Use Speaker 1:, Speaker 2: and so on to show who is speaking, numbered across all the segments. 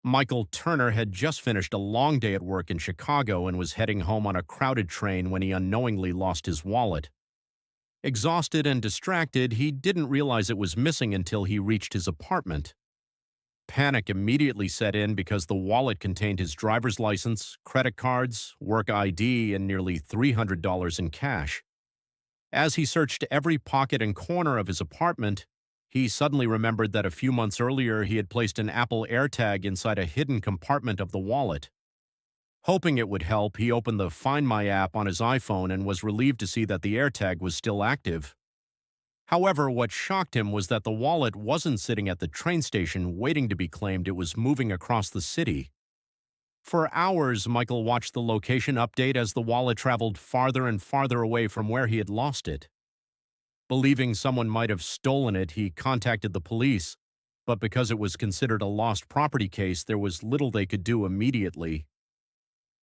Speaker 1: Michael Turner had just finished a long day at work in Chicago and was heading home on a crowded train when he unknowingly lost his wallet. Exhausted and distracted, he didn't realize it was missing until he reached his apartment. Panic immediately set in because the wallet contained his driver's license, credit cards, work ID, and nearly $300 in cash. As he searched every pocket and corner of his apartment, he suddenly remembered that a few months earlier he had placed an Apple AirTag inside a hidden compartment of the wallet. Hoping it would help, he opened the Find My app on his iPhone and was relieved to see that the AirTag was still active. However, what shocked him was that the wallet wasn't sitting at the train station waiting to be claimed, it was moving across the city. For hours, Michael watched the location update as the wallet traveled farther and farther away from where he had lost it. Believing someone might have stolen it, he contacted the police, but because it was considered a lost property case, there was little they could do immediately.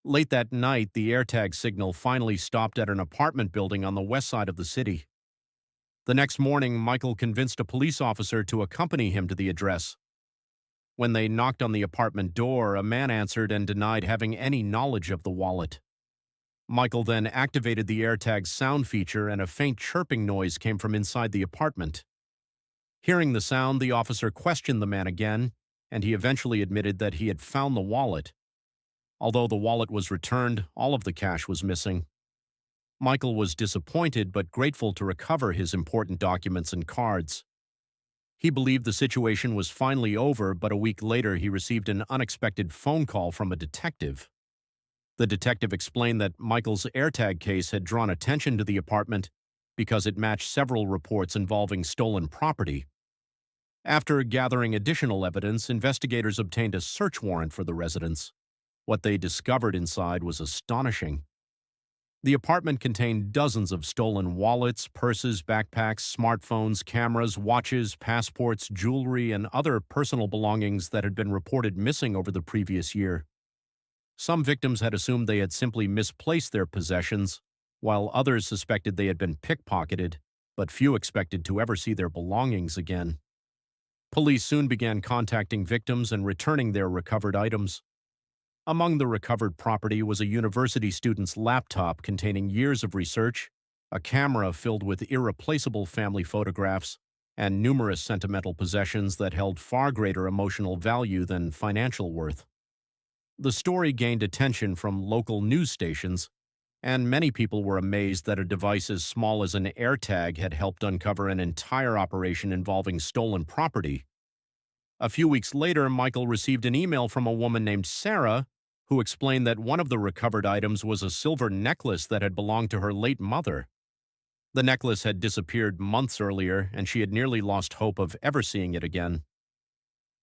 Speaker 1: Late that night, the AirTag signal finally stopped at an apartment building on the west side of the city. The next morning, Michael convinced a police officer to accompany him to the address. When they knocked on the apartment door, a man answered and denied having any knowledge of the wallet. Michael then activated the AirTag's sound feature and a faint chirping noise came from inside the apartment. Hearing the sound, the officer questioned the man again, and he eventually admitted that he had found the wallet. Although the wallet was returned, all of the cash was missing. Michael was disappointed but grateful to recover his important documents and cards. He believed the situation was finally over, but a week later he received an unexpected phone call from a detective. The detective explained that Michael's AirTag case had drawn attention to the apartment because it matched several reports involving stolen property. After gathering additional evidence, investigators obtained a search warrant for the residence. What they discovered inside was astonishing. The apartment contained dozens of stolen wallets, purses, backpacks, smartphones, cameras, watches, passports, jewelry, and other personal belongings that had been reported missing over the previous year. Some victims had assumed they had simply misplaced their possessions, while others suspected they had been pickpocketed, but few expected to ever see their belongings again. Police soon began contacting victims and returning their recovered items. Among the recovered property was a university student's laptop containing years of research, a camera filled with irreplaceable family photographs, and numerous sentimental possessions that held far greater emotional value than financial worth. The story gained attention from local news stations, and many people were amazed that a device as small as an AirTag had helped uncover an entire operation involving stolen property. A few weeks later, Michael received an email from a woman named Sarah who explained that one of the recovered items was a silver necklace that had belonged to her late mother. The necklace had disappeared months earlier, and she had nearly lost hope of ever seeing it again.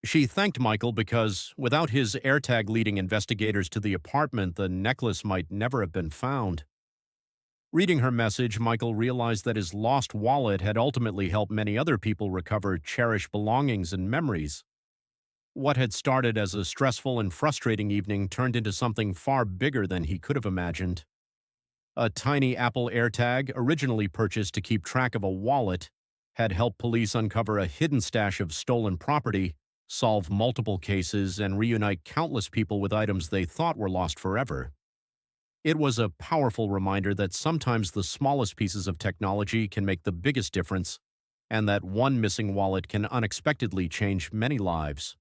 Speaker 1: She thanked Michael because, without his AirTag leading investigators to the apartment, the necklace might never have been found. Reading her message, Michael realized that his lost wallet had ultimately helped many other people recover cherished belongings and memories. What had started as a stressful and frustrating evening turned into something far bigger than he could have imagined. A tiny Apple AirTag, originally purchased to keep track of a wallet, had helped police uncover a hidden stash of stolen property, solve multiple cases, and reunite countless people with items they thought were lost forever. It was a powerful reminder that sometimes the smallest pieces of technology can make the biggest difference, and that one missing wallet can unexpectedly change many lives.